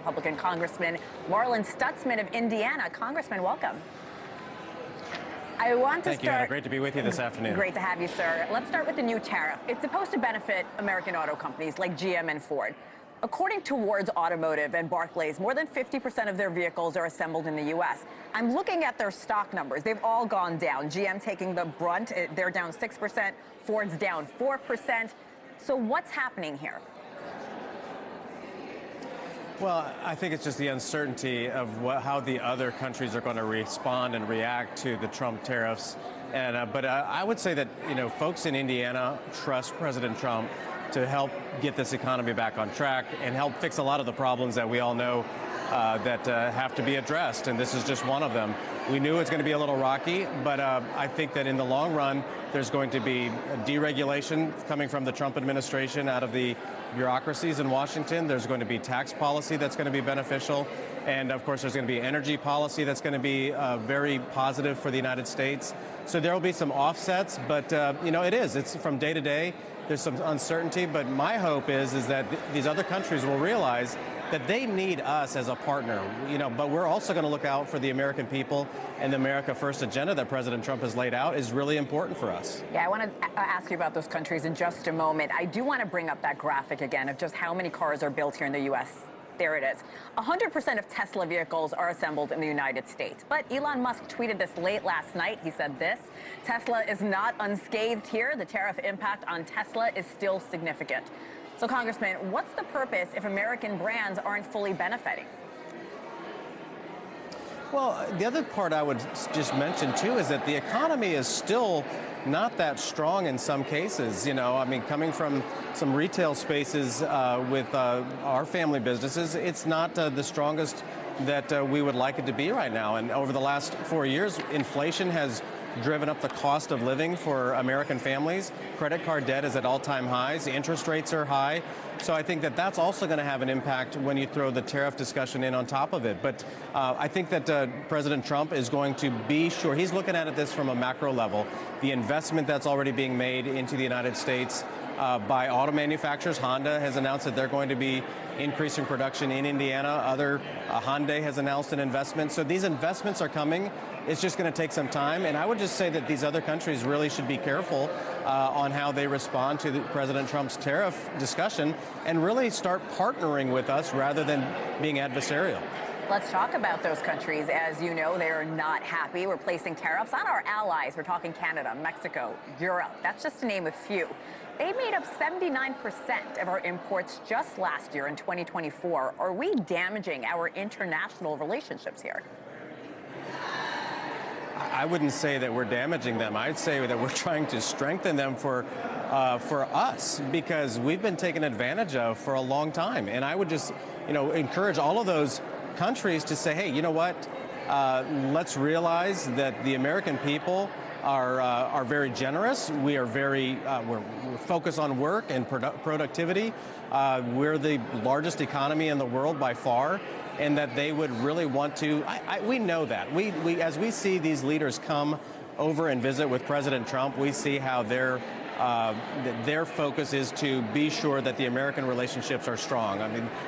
Republican Congressman Marlin Stutzman of Indiana. Congressman, welcome. I want to Thank you, Hannah. Great to be with you this afternoon. Great to have you, sir. Let's start with the new tariff. It's supposed to benefit American auto companies like GM and Ford. According to Ward's Automotive and Barclays, more than 50% of their vehicles are assembled in the U.S. I'm looking at their stock numbers. They've all gone down. GM taking the brunt. They're down 6%. Ford's down 4%. So what's happening here? Well, I think it's just the uncertainty of how the other countries are going to respond and react to the Trump tariffs. But I would say that, folks in Indiana trust President Trump to help get this economy back on track and help fix a lot of the problems that we all know that have to be addressed. And this is just one of them. We knew it's going to be a little rocky, but I think that in the long run, there's going to be deregulation coming from the Trump administration out of the bureaucracies in Washington. There's going to be tax policy that's going to be beneficial. And of course, there's going to be energy policy that's going to be very positive for the United States. So there will be some offsets, but it's from day to day. There's some uncertainty, but my hope is that these other countries will realize that they need us as a partner, but we're also going to look out for the American people, and the America First agenda that President Trump has laid out is really important for us. Yeah, I want to ask you about those countries in just a moment. I do want to bring up that graphic again of just how many cars are built here in the U.S. There it is. 100% of Tesla vehicles are assembled in the United States. But Elon Musk tweeted this late last night. He said this: Tesla is not unscathed here. The tariff impact on Tesla is still significant. So, Congressman, what's the purpose if American brands aren't fully benefiting? Well, the other part I would just mention, too, is that the economy is still not that strong in some cases. Coming from some retail spaces with our family businesses, it's not the strongest that we would like it to be right now. And over the last 4 years, inflation has driven up the cost of living for American families. Credit card debt is at all-time highs. The interest rates are high. So I think that that's also going to have an impact when you throw the tariff discussion in on top of it. But I think that President Trump is going to be sure. He's looking at this from a macro level. The investment that's already being made into the United States by auto manufacturers. Honda has announced that they're going to be increasing production in Indiana. Hyundai has announced an investment. So these investments are coming. It's just going to take some time. And I would just say that these other countries really should be careful on how they respond to President Trump's tariff discussion and really start partnering with us rather than being adversarial. Let's talk about those countries. As you know, they are not happy. We're placing tariffs on our allies. We're talking Canada, Mexico, Europe. That's just to name a few. They made up 79% of our imports just last year in 2024. Are we damaging our international relationships here? I wouldn't say that we're damaging them. I'd say that we're trying to strengthen them for us, because we've been taken advantage of for a long time. And I would just, encourage all of those countries to say, hey, you know what? Let's realize that the American people are very generous. We are we're focused on work and productivity. We're the largest economy in the world by far, and that they would really want to. We know that. As we see these leaders come over and visit with President Trump, we see how their focus is to be sure that the American relationships are strong.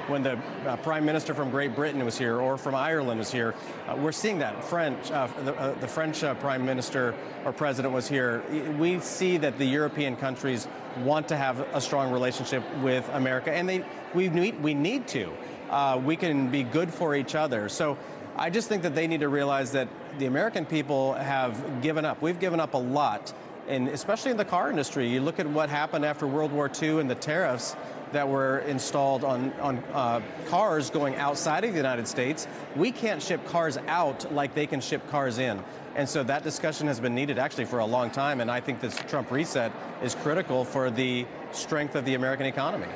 When the Prime Minister from Great Britain was here, or from Ireland was here, we're seeing that. The French Prime Minister or President was here. We see that the European countries want to have a strong relationship with America, and we need to. We can be good for each other. So I just think that they need to realize that the American people have given up. We've given up a lot. And especially in the car industry, you look at what happened after World War II and the tariffs that were installed on cars going outside of the United States. We can't ship cars out like they can ship cars in. And so that discussion has been needed actually for a long time. And I think this Trump reset is critical for the strength of the American economy.